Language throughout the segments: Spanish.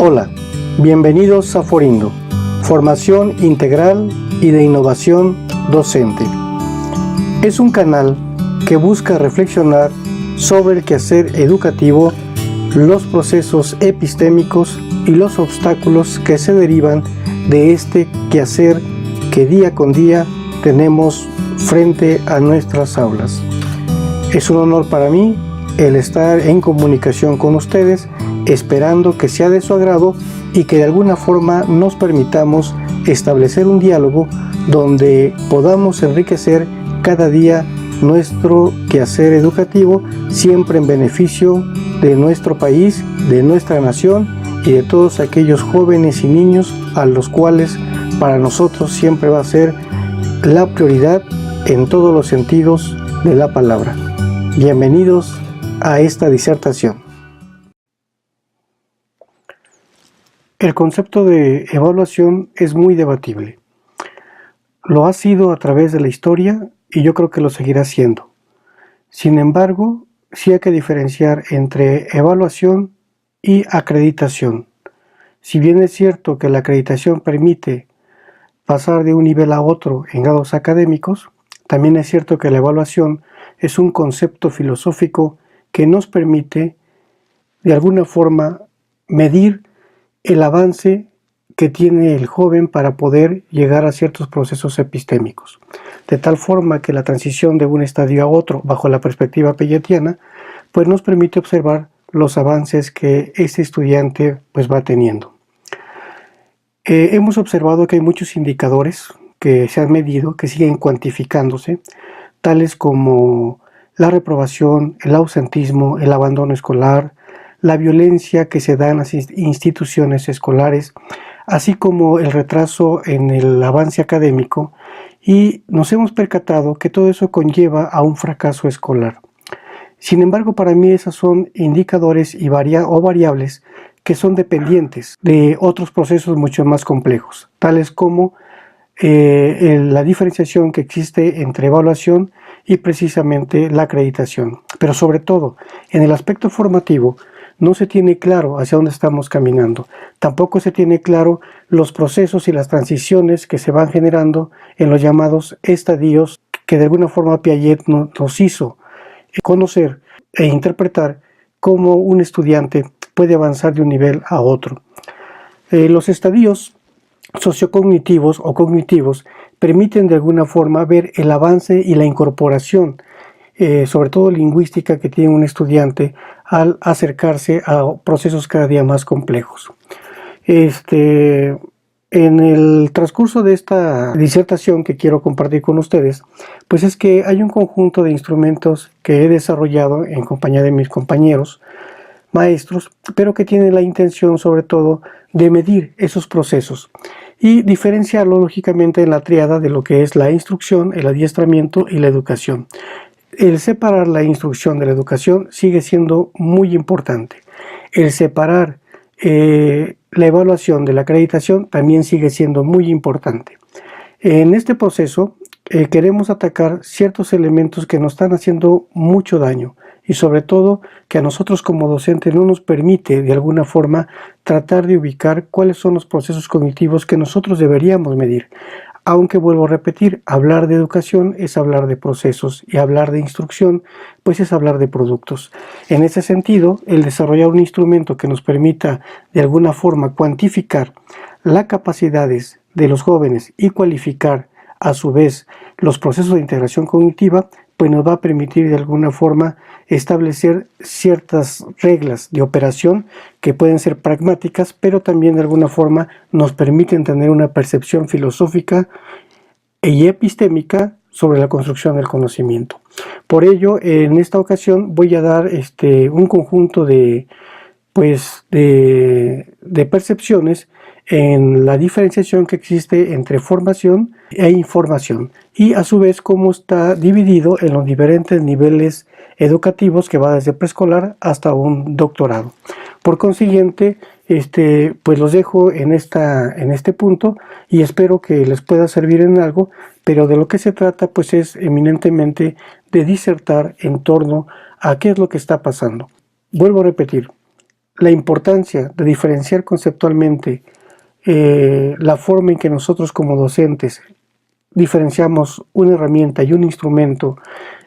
Hola, bienvenidos a Forindo, formación integral y de innovación docente. Es un canal que busca reflexionar sobre el quehacer educativo, los procesos epistémicos y los obstáculos que se derivan de este quehacer que día con día tenemos frente a nuestras aulas. Es un honor para mí el estar en comunicación con ustedes, esperando que sea de su agrado y que de alguna forma nos permitamos establecer un diálogo donde podamos enriquecer cada día nuestro quehacer educativo, siempre en beneficio de nuestro país, de nuestra nación y de todos aquellos jóvenes y niños a los cuales para nosotros siempre va a ser la prioridad en todos los sentidos de la palabra. Bienvenidos a esta disertación. El concepto de evaluación es muy debatible. Lo ha sido a través de la historia y yo creo que lo seguirá siendo. Sin embargo, sí hay que diferenciar entre evaluación y acreditación. Si bien es cierto que la acreditación permite pasar de un nivel a otro en grados académicos, también es cierto que la evaluación es un concepto filosófico que nos permite de alguna forma medir el avance que tiene el joven para poder llegar a ciertos procesos epistémicos, de tal forma que la transición de un estadio a otro bajo la perspectiva piagetiana pues nos permite observar los avances que ese estudiante pues va teniendo. Hemos observado que hay muchos indicadores que se han medido, que siguen cuantificándose, tales como la reprobación, el ausentismo, el abandono escolar, la violencia que se da en las instituciones escolares, así como el retraso en el avance académico, y nos hemos percatado que todo eso conlleva a un fracaso escolar. Sin embargo, para mí esos son indicadores y variables que son dependientes de otros procesos mucho más complejos, tales como la diferenciación que existe entre evaluación y precisamente la acreditación. Pero sobre todo, en el aspecto formativo, no se tiene claro hacia dónde estamos caminando. Tampoco se tiene claro los procesos y las transiciones que se van generando en los llamados estadios que de alguna forma Piaget nos hizo conocer e interpretar cómo un estudiante puede avanzar de un nivel a otro. Los estadios sociocognitivos o cognitivos permiten de alguna forma ver el avance y la incorporación, sobre todo lingüística, que tiene un estudiante al acercarse a procesos cada día más complejos. En el transcurso de esta disertación que quiero compartir con ustedes, pues es que hay un conjunto de instrumentos que he desarrollado en compañía de mis compañeros maestros, pero que tienen la intención sobre todo de medir esos procesos y diferenciarlo lógicamente en la tríada de lo que es la instrucción, el adiestramiento y la educación. El separar la instrucción de la educación sigue siendo muy importante. El separar la evaluación de la acreditación también sigue siendo muy importante. En este proceso queremos atacar ciertos elementos que nos están haciendo mucho daño y sobre todo que a nosotros como docentes no nos permite de alguna forma tratar de ubicar cuáles son los procesos cognitivos que nosotros deberíamos medir. Aunque vuelvo a repetir, hablar de educación es hablar de procesos y hablar de instrucción pues es hablar de productos. En ese sentido, el desarrollar un instrumento que nos permita de alguna forma cuantificar las capacidades de los jóvenes y cualificar a su vez los procesos de integración cognitiva pues nos va a permitir de alguna forma establecer ciertas reglas de operación que pueden ser pragmáticas, pero también de alguna forma nos permiten tener una percepción filosófica y epistémica sobre la construcción del conocimiento. Por ello, en esta ocasión voy a dar un conjunto de percepciones en la diferenciación que existe entre formación e información y a su vez cómo está dividido en los diferentes niveles educativos que va desde preescolar hasta un doctorado. Por consiguiente, pues los dejo en este punto y espero que les pueda servir en algo, pero de lo que se trata pues es eminentemente de disertar en torno a qué es lo que está pasando. Vuelvo a repetir, la importancia de diferenciar conceptualmente la forma en que nosotros como docentes diferenciamos una herramienta y un instrumento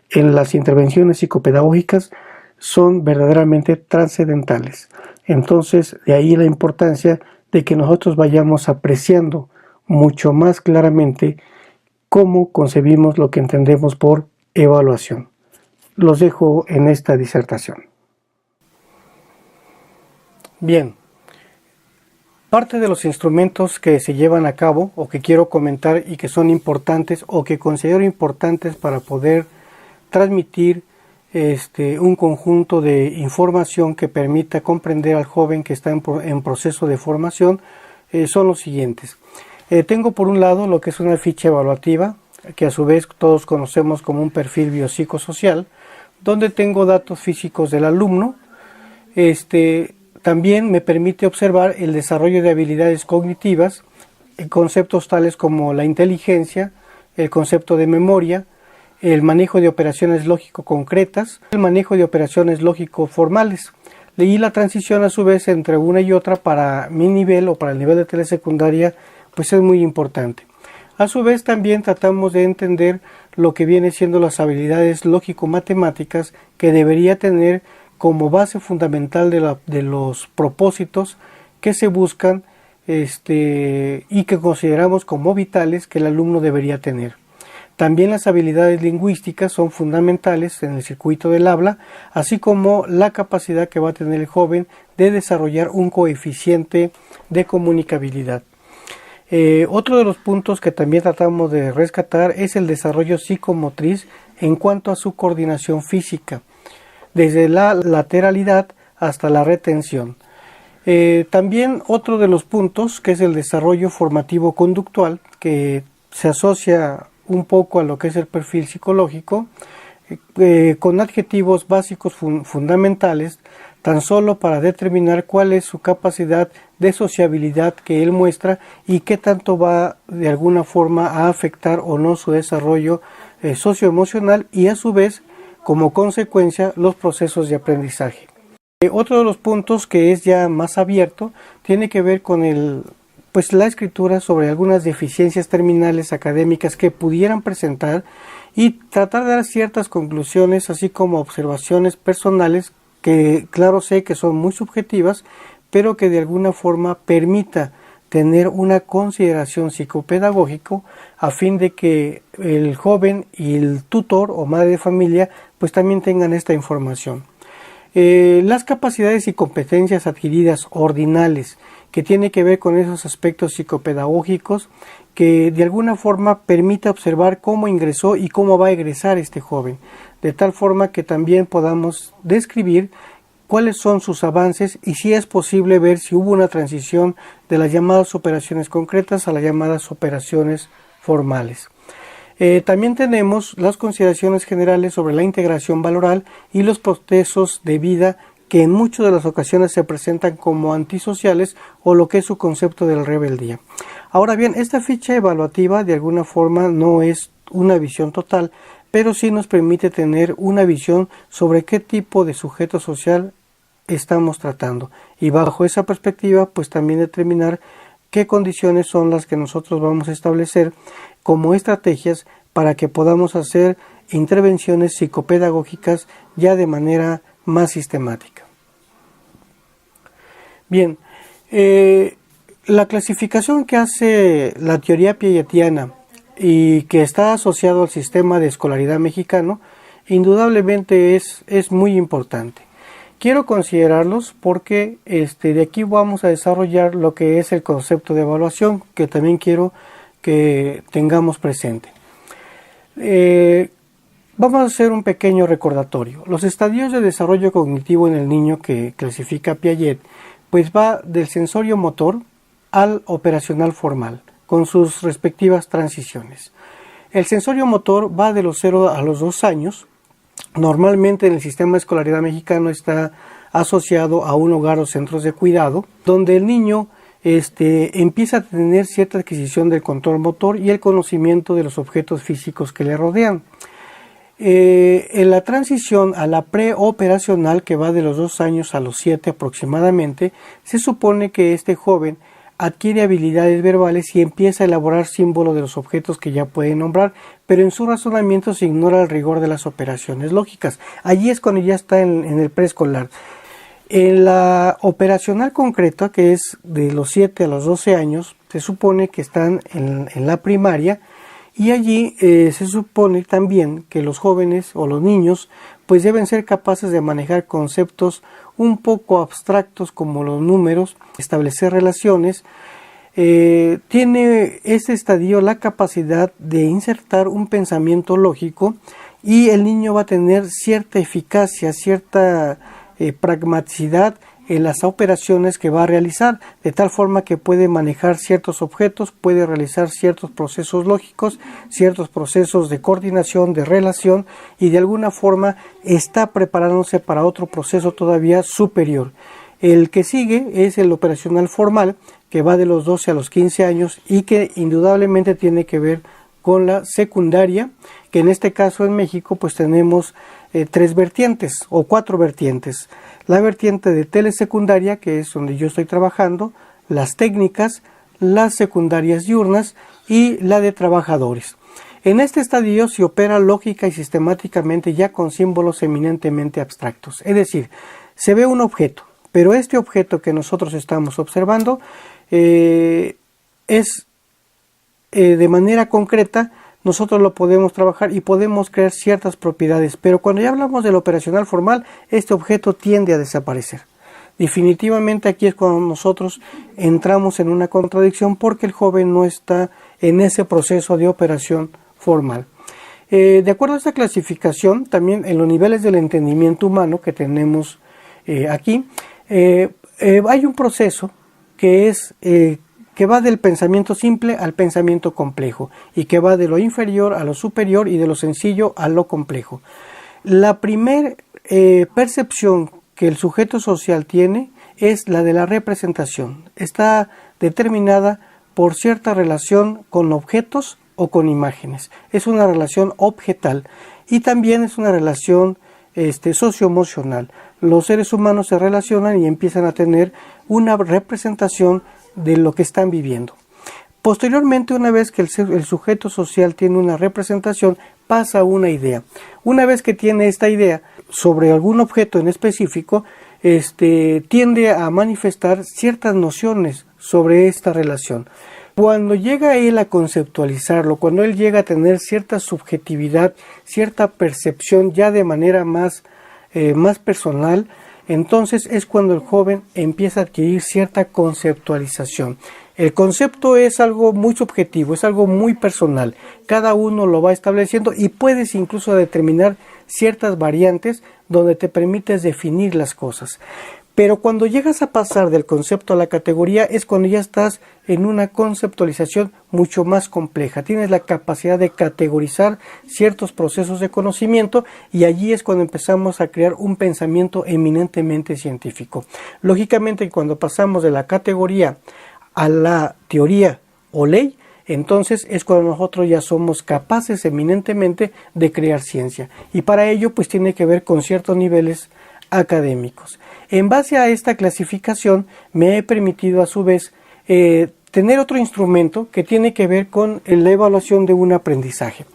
en las intervenciones psicopedagógicas son verdaderamente trascendentales. Entonces, de ahí la importancia de que nosotros vayamos apreciando mucho más claramente cómo concebimos lo que entendemos por evaluación. Los dejo en esta disertación. Bien, parte de los instrumentos que se llevan a cabo o que quiero comentar y que son importantes o que considero importantes para poder transmitir un conjunto de información que permita comprender al joven que está en proceso de formación son los siguientes. Tengo por un lado lo que es una ficha evaluativa, que a su vez todos conocemos como un perfil biopsicosocial, donde tengo datos físicos del alumno. También me permite observar el desarrollo de habilidades cognitivas, conceptos tales como la inteligencia, el concepto de memoria, el manejo de operaciones lógico-concretas, el manejo de operaciones lógico-formales. Y la transición a su vez entre una y otra para mi nivel o para el nivel de telesecundaria pues es muy importante. A su vez también tratamos de entender lo que viene siendo las habilidades lógico-matemáticas que debería tener como base fundamental de los propósitos que se buscan y que consideramos como vitales que el alumno debería tener. También las habilidades lingüísticas son fundamentales en el circuito del habla, así como la capacidad que va a tener el joven de desarrollar un coeficiente de comunicabilidad. Otro de los puntos que también tratamos de rescatar es el desarrollo psicomotriz en cuanto a su coordinación física, desde la lateralidad hasta la retención. También otro de los puntos que es el desarrollo formativo conductual, que se asocia un poco a lo que es el perfil psicológico, con adjetivos básicos fundamentales, tan solo para determinar cuál es su capacidad de sociabilidad que él muestra y qué tanto va de alguna forma a afectar o no su desarrollo socioemocional y a su vez como consecuencia los procesos de aprendizaje. Otro de los puntos que es ya más abierto tiene que ver con la escritura sobre algunas deficiencias terminales académicas que pudieran presentar y tratar de dar ciertas conclusiones, así como observaciones personales que claro sé que son muy subjetivas, pero que de alguna forma permita tener una consideración psicopedagógica a fin de que el joven y el tutor o madre de familia pues también tengan esta información. Las capacidades y competencias adquiridas ordinales que tiene que ver con esos aspectos psicopedagógicos que de alguna forma permita observar cómo ingresó y cómo va a egresar este joven, de tal forma que también podamos describir cuáles son sus avances y si es posible ver si hubo una transición de las llamadas operaciones concretas a las llamadas operaciones formales. También tenemos las consideraciones generales sobre la integración valoral y los procesos de vida que en muchas de las ocasiones se presentan como antisociales o lo que es su concepto de la rebeldía. Ahora bien, esta ficha evaluativa de alguna forma no es una visión total, pero sí nos permite tener una visión sobre qué tipo de sujeto social estamos tratando y bajo esa perspectiva pues también determinar qué condiciones son las que nosotros vamos a establecer como estrategias para que podamos hacer intervenciones psicopedagógicas ya de manera más sistemática. Bien, la clasificación que hace la teoría piagetiana y que está asociado al sistema de escolaridad mexicano, indudablemente es muy importante. Quiero considerarlos porque de aquí vamos a desarrollar lo que es el concepto de evaluación, que también quiero que tengamos presente. Vamos a hacer un pequeño recordatorio. Los estadios de desarrollo cognitivo en el niño que clasifica Piaget, pues va del sensorio motor al operacional formal, con sus respectivas transiciones. El sensorio motor va de los 0 a los 2 años. Normalmente en el sistema de escolaridad mexicano está asociado a un hogar o centros de cuidado, donde el niño empieza a tener cierta adquisición del control motor y el conocimiento de los objetos físicos que le rodean. En la transición a la preoperacional, que va de los 2 años a los 7 aproximadamente, se supone que este joven adquiere habilidades verbales y empieza a elaborar símbolos de los objetos que ya puede nombrar, pero en su razonamiento se ignora el rigor de las operaciones lógicas. Allí es cuando ya está en el preescolar. En la operacional concreta, que es de los 7 a los 12 años, se supone que están en la primaria, y allí se supone también que los jóvenes o los niños pues deben ser capaces de manejar conceptos un poco abstractos como los números, establecer relaciones. Tiene este estadio la capacidad de insertar un pensamiento lógico y el niño va a tener cierta eficacia, cierta pragmaticidad en las operaciones que va a realizar, de tal forma que puede manejar ciertos objetos, puede realizar ciertos procesos lógicos, ciertos procesos de coordinación, de relación, y de alguna forma está preparándose para otro proceso todavía superior. El que sigue es el operacional formal, que va de los 12 a los 15 años y que indudablemente tiene que ver con la secundaria, que en este caso en México pues tenemos 3 vertientes o 4 vertientes. La vertiente de telesecundaria, que es donde yo estoy trabajando, las técnicas, las secundarias diurnas y la de trabajadores. En este estadio se opera lógica y sistemáticamente ya con símbolos eminentemente abstractos. Es decir, se ve un objeto, pero este objeto que nosotros estamos observando es de manera concreta. Nosotros lo podemos trabajar y podemos crear ciertas propiedades, pero cuando ya hablamos del operacional formal, este objeto tiende a desaparecer. Definitivamente aquí es cuando nosotros entramos en una contradicción porque el joven no está en ese proceso de operación formal. De acuerdo a esta clasificación, también en los niveles del entendimiento humano que tenemos aquí, hay un proceso que es que va del pensamiento simple al pensamiento complejo y que va de lo inferior a lo superior y de lo sencillo a lo complejo. La primera percepción que el sujeto social tiene es la de la representación. Está determinada por cierta relación con objetos o con imágenes. Es una relación objetal y también es una relación socioemocional. Los seres humanos se relacionan y empiezan a tener una representación de lo que están viviendo. Posteriormente, una vez que el sujeto social tiene una representación, pasa a una idea. Una vez que tiene esta idea sobre algún objeto en específico, tiende a manifestar ciertas nociones sobre esta relación. Cuando llega él a conceptualizarlo, cuando él llega a tener cierta subjetividad, cierta percepción ya de manera más personal, entonces es cuando el joven empieza a adquirir cierta conceptualización. El concepto es algo muy subjetivo, es algo muy personal. Cada uno lo va estableciendo y puedes incluso determinar ciertas variantes donde te permites definir las cosas. Pero cuando llegas a pasar del concepto a la categoría es cuando ya estás en una conceptualización mucho más compleja. Tienes la capacidad de categorizar ciertos procesos de conocimiento y allí es cuando empezamos a crear un pensamiento eminentemente científico. Lógicamente, cuando pasamos de la categoría a la teoría o ley, entonces es cuando nosotros ya somos capaces eminentemente de crear ciencia. Y para ello pues tiene que ver con ciertos niveles académicos. En base a esta clasificación me he permitido a su vez tener otro instrumento que tiene que ver con la evaluación de un aprendizaje.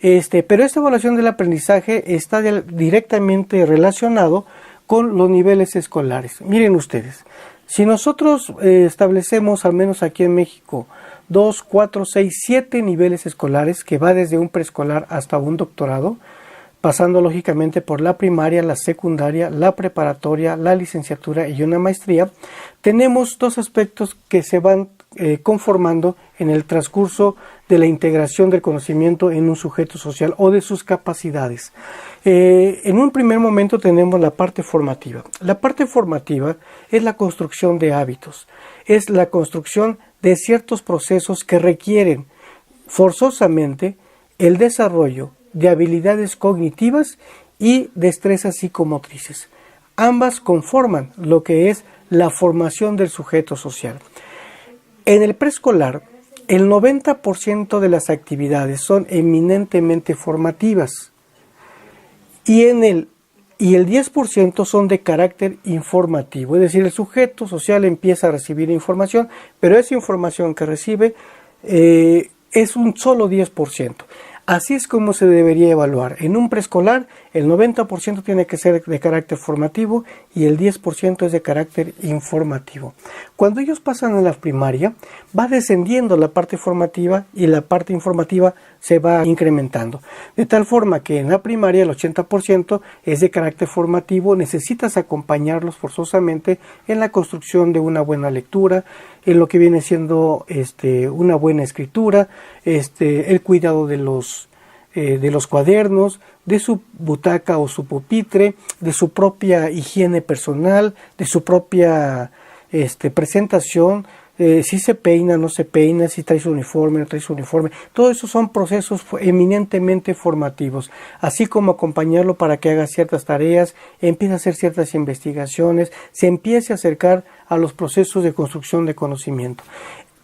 Pero esta evaluación del aprendizaje está directamente relacionado con los niveles escolares. Miren ustedes, si nosotros establecemos, al menos aquí en México, 2, 4, 6, 7 niveles escolares, que va desde un preescolar hasta un doctorado, pasando lógicamente por la primaria, la secundaria, la preparatoria, la licenciatura y una maestría, tenemos dos aspectos que se van conformando en el transcurso de la integración del conocimiento en un sujeto social o de sus capacidades. En un primer momento tenemos la parte formativa. La parte formativa es la construcción de hábitos, es la construcción de ciertos procesos que requieren forzosamente el desarrollo de habilidades cognitivas y destrezas psicomotrices. Ambas conforman lo que es la formación del sujeto social. En el preescolar, el 90% de las actividades son eminentemente formativas. y el 10% son de carácter informativo, es decir, el sujeto social empieza a recibir información, pero esa información que recibe es un solo 10%. Así es como se debería evaluar. En un preescolar, el 90% tiene que ser de carácter formativo y el 10% es de carácter informativo. Cuando ellos pasan a la primaria, va descendiendo la parte formativa y la parte informativa se va incrementando. De tal forma que en la primaria el 80% es de carácter formativo, necesitas acompañarlos forzosamente en la construcción de una buena lectura, en lo que viene siendo una buena escritura, el cuidado de los cuadernos, de su butaca o su pupitre, de su propia higiene personal, de su propia presentación, si se peina, no se peina, si trae su uniforme, no trae su uniforme. Todo eso son procesos eminentemente formativos, así como acompañarlo para que haga ciertas tareas, empiece a hacer ciertas investigaciones, se empiece a acercar a los procesos de construcción de conocimiento.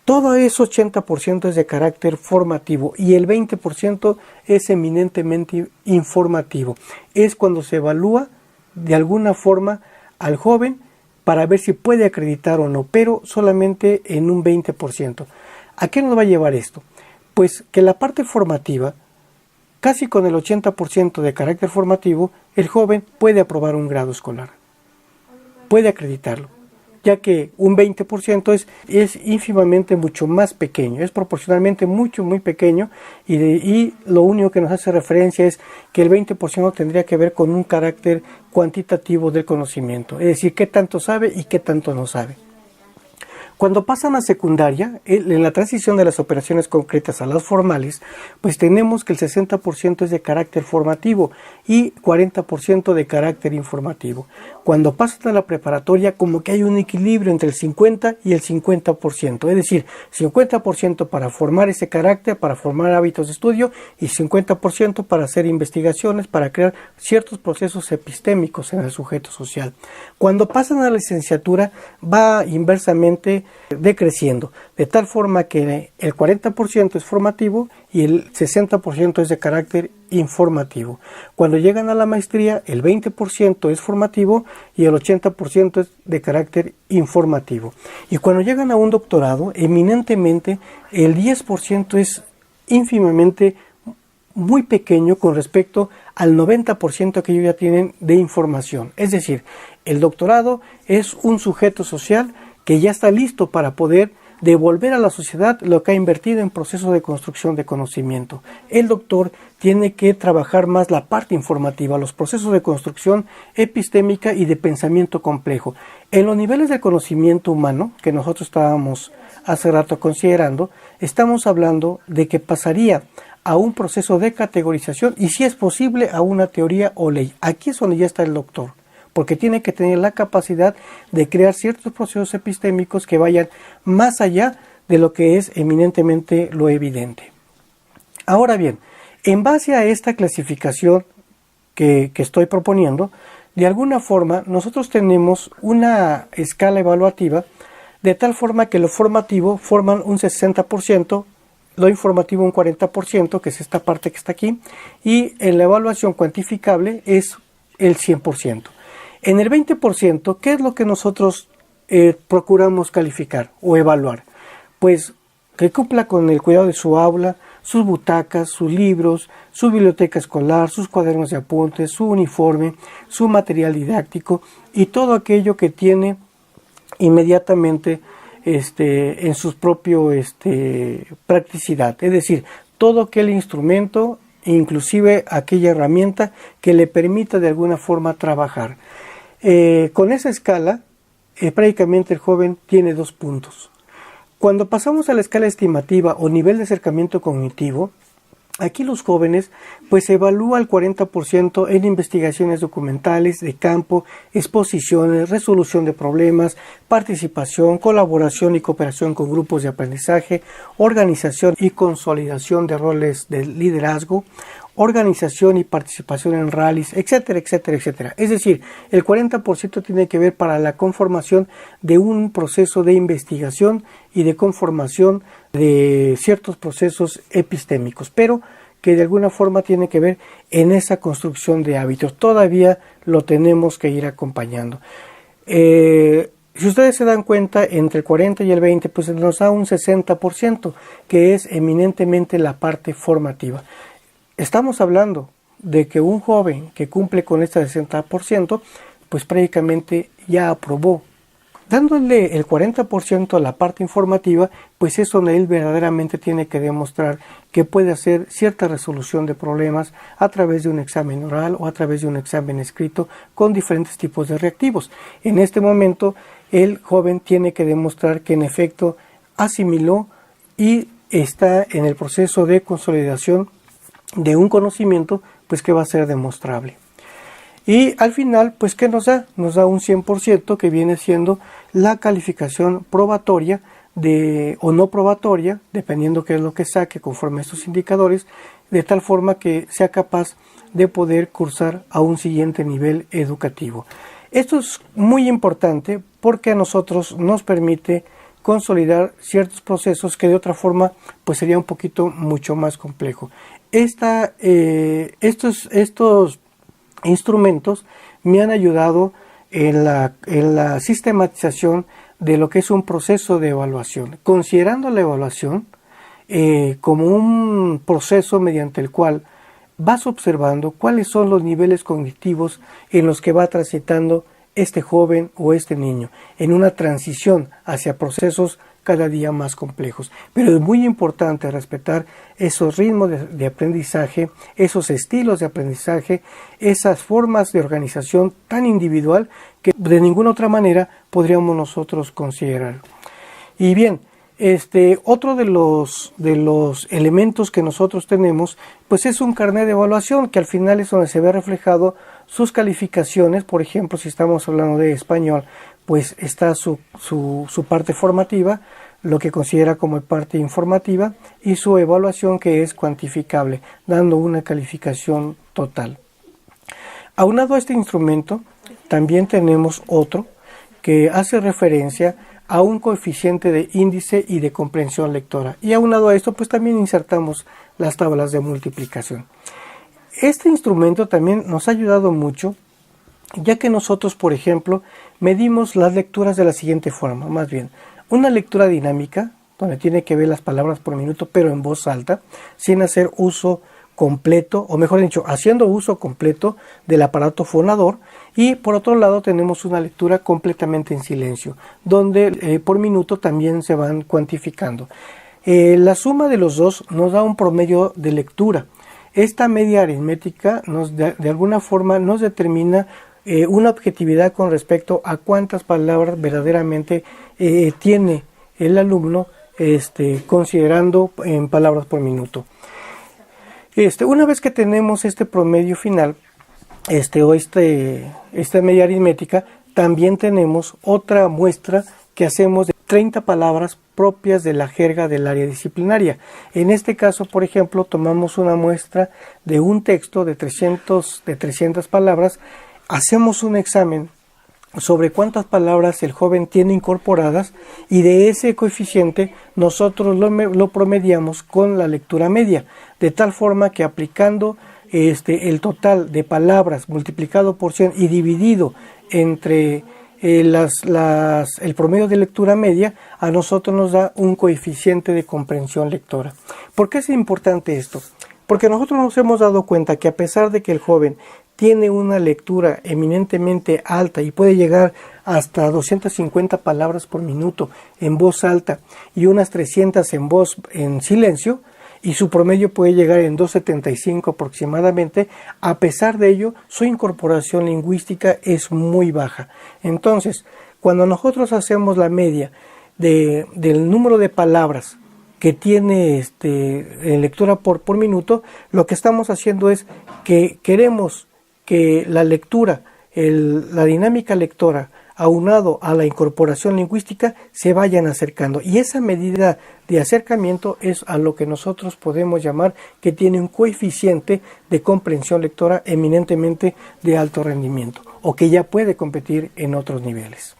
Todo ese 80% es de carácter formativo y el 20% es eminentemente informativo. Es cuando se evalúa de alguna forma al joven para ver si puede acreditar o no, pero solamente en un 20%. ¿A qué nos va a llevar esto? Pues que la parte formativa, casi con el 80% de carácter formativo, el joven puede aprobar un grado escolar, puede acreditarlo, ya que un 20% es ínfimamente mucho más pequeño, es proporcionalmente muy pequeño y lo único que nos hace referencia es que el 20% tendría que ver con un carácter cuantitativo del conocimiento, es decir, qué tanto sabe y qué tanto no sabe. Cuando pasan a secundaria, en la transición de las operaciones concretas a las formales, pues tenemos que el 60% es de carácter formativo y 40% de carácter informativo. Cuando pasan a la preparatoria, como que hay un equilibrio entre el 50 y el 50%, es decir, 50% para formar ese carácter, para formar hábitos de estudio y 50% para hacer investigaciones, para crear ciertos procesos epistémicos en el sujeto social. Cuando pasan a la licenciatura, va inversamente decreciendo, de tal forma que el 40% es formativo y el 60% es de carácter informativo. Cuando llegan a la maestría, el 20% es formativo y el 80% es de carácter informativo. Y cuando llegan a un doctorado, eminentemente el 10% es ínfimamente muy pequeño con respecto al 90% que ellos ya tienen de información. Es decir, el doctorado es un sujeto social que ya está listo para poder devolver a la sociedad lo que ha invertido en procesos de construcción de conocimiento. El doctor tiene que trabajar más la parte informativa, los procesos de construcción epistémica y de pensamiento complejo. En los niveles de conocimiento humano, que nosotros estábamos hace rato considerando, estamos hablando de que pasaría a un proceso de categorización y, si es posible, a una teoría o ley. Aquí es donde ya está el doctor, porque tiene que tener la capacidad de crear ciertos procesos epistémicos que vayan más allá de lo que es eminentemente lo evidente. Ahora bien, en base a esta clasificación que estoy proponiendo, de alguna forma nosotros tenemos una escala evaluativa de tal forma que lo formativo forman un 60%, lo informativo un 40%, que es esta parte que está aquí, y en la evaluación cuantificable es el 100%. En el 20%, ¿qué es lo que nosotros procuramos calificar o evaluar? Pues que cumpla con el cuidado de su aula, sus butacas, sus libros, su biblioteca escolar, sus cuadernos de apuntes, su uniforme, su material didáctico y todo aquello que tiene inmediatamente en su propio practicidad. Es decir, todo aquel instrumento, inclusive aquella herramienta que le permita de alguna forma trabajar. Con esa escala, prácticamente el joven tiene 2 puntos. Cuando pasamos a la escala estimativa o nivel de acercamiento cognitivo, aquí los jóvenes pues se evalúa el 40% en investigaciones documentales de campo, exposiciones, resolución de problemas, participación, colaboración y cooperación con grupos de aprendizaje, organización y consolidación de roles de liderazgo, organización y participación en rallies, etcétera, etcétera, etcétera. Es decir, el 40% tiene que ver para la conformación de un proceso de investigación y de conformación de ciertos procesos epistémicos. Pero, que de alguna forma tiene que ver en esa construcción de hábitos. Todavía lo tenemos que ir acompañando. Si ustedes se dan cuenta, entre el 40 y el 20, pues nos da un 60%, que es eminentemente la parte formativa. Estamos hablando de que un joven que cumple con este 60%, pues prácticamente ya aprobó. Dándole el 40% a la parte informativa, pues es donde él verdaderamente tiene que demostrar que puede hacer cierta resolución de problemas a través de un examen oral o a través de un examen escrito con diferentes tipos de reactivos. En este momento, el joven tiene que demostrar que en efecto asimiló y está en el proceso de consolidación de un conocimiento, pues que va a ser demostrable. Y al final, pues ¿qué nos da? Nos da un 100%, que viene siendo la calificación probatoria o no probatoria, dependiendo qué es lo que saque conforme a estos indicadores, de tal forma que sea capaz de poder cursar a un siguiente nivel educativo. Esto es muy importante porque a nosotros nos permite consolidar ciertos procesos que de otra forma pues sería un poquito mucho más complejo. Estos instrumentos me han ayudado en la sistematización de lo que es un proceso de evaluación, considerando la evaluación como un proceso mediante el cual vas observando cuáles son los niveles cognitivos en los que va transitando este joven o este niño, en una transición hacia procesos cada día más complejos. Pero es muy importante respetar esos ritmos de aprendizaje, esos estilos de aprendizaje, esas formas de organización tan individual que de ninguna otra manera podríamos nosotros considerar. Y bien, otro de los elementos que nosotros tenemos, pues es un carnet de evaluación, que al final es donde se ve reflejado sus calificaciones. Por ejemplo, si estamos hablando de español, pues está su parte formativa, lo que considera como parte informativa, y su evaluación, que es cuantificable, dando una calificación total. Aunado a este instrumento, también tenemos otro que hace referencia a un coeficiente de índice y de comprensión lectora. Y aunado a esto, pues también insertamos las tablas de multiplicación. Este instrumento también nos ha ayudado mucho, ya que nosotros, por ejemplo, medimos las lecturas de la siguiente forma, más bien, una lectura dinámica, donde tiene que ver las palabras por minuto, pero en voz alta, sin hacer uso completo, o mejor dicho, haciendo uso completo del aparato fonador. Y por otro lado tenemos una lectura completamente en silencio, donde por minuto también se van cuantificando. La suma de los dos nos da un promedio de lectura. Esta media aritmética de alguna forma nos determina una objetividad con respecto a cuántas palabras verdaderamente tiene el alumno, considerando en palabras por minuto. Una vez que tenemos este promedio final, esta media aritmética, también tenemos otra muestra que hacemos de 30 palabras propias de la jerga del área disciplinaria. En este caso, por ejemplo, tomamos una muestra de un texto de 300 palabras, hacemos un examen sobre cuántas palabras el joven tiene incorporadas, y de ese coeficiente nosotros lo promediamos con la lectura media, de tal forma que aplicando el total de palabras multiplicado por 100 y dividido entre el promedio de lectura media, a nosotros nos da un coeficiente de comprensión lectora. ¿Por qué es importante esto? Porque nosotros nos hemos dado cuenta que a pesar de que el joven tiene una lectura eminentemente alta y puede llegar hasta 250 palabras por minuto en voz alta y unas 300 en silencio, y su promedio puede llegar en 2.75 aproximadamente, a pesar de ello su incorporación lingüística es muy baja. Entonces, cuando nosotros hacemos la media del número de palabras que tiene en lectura por minuto, lo que estamos haciendo es que queremos que la lectura, la dinámica lectora, aunado a la incorporación lingüística, se vayan acercando. Y esa medida de acercamiento es a lo que nosotros podemos llamar que tiene un coeficiente de comprensión lectora eminentemente de alto rendimiento, o que ya puede competir en otros niveles.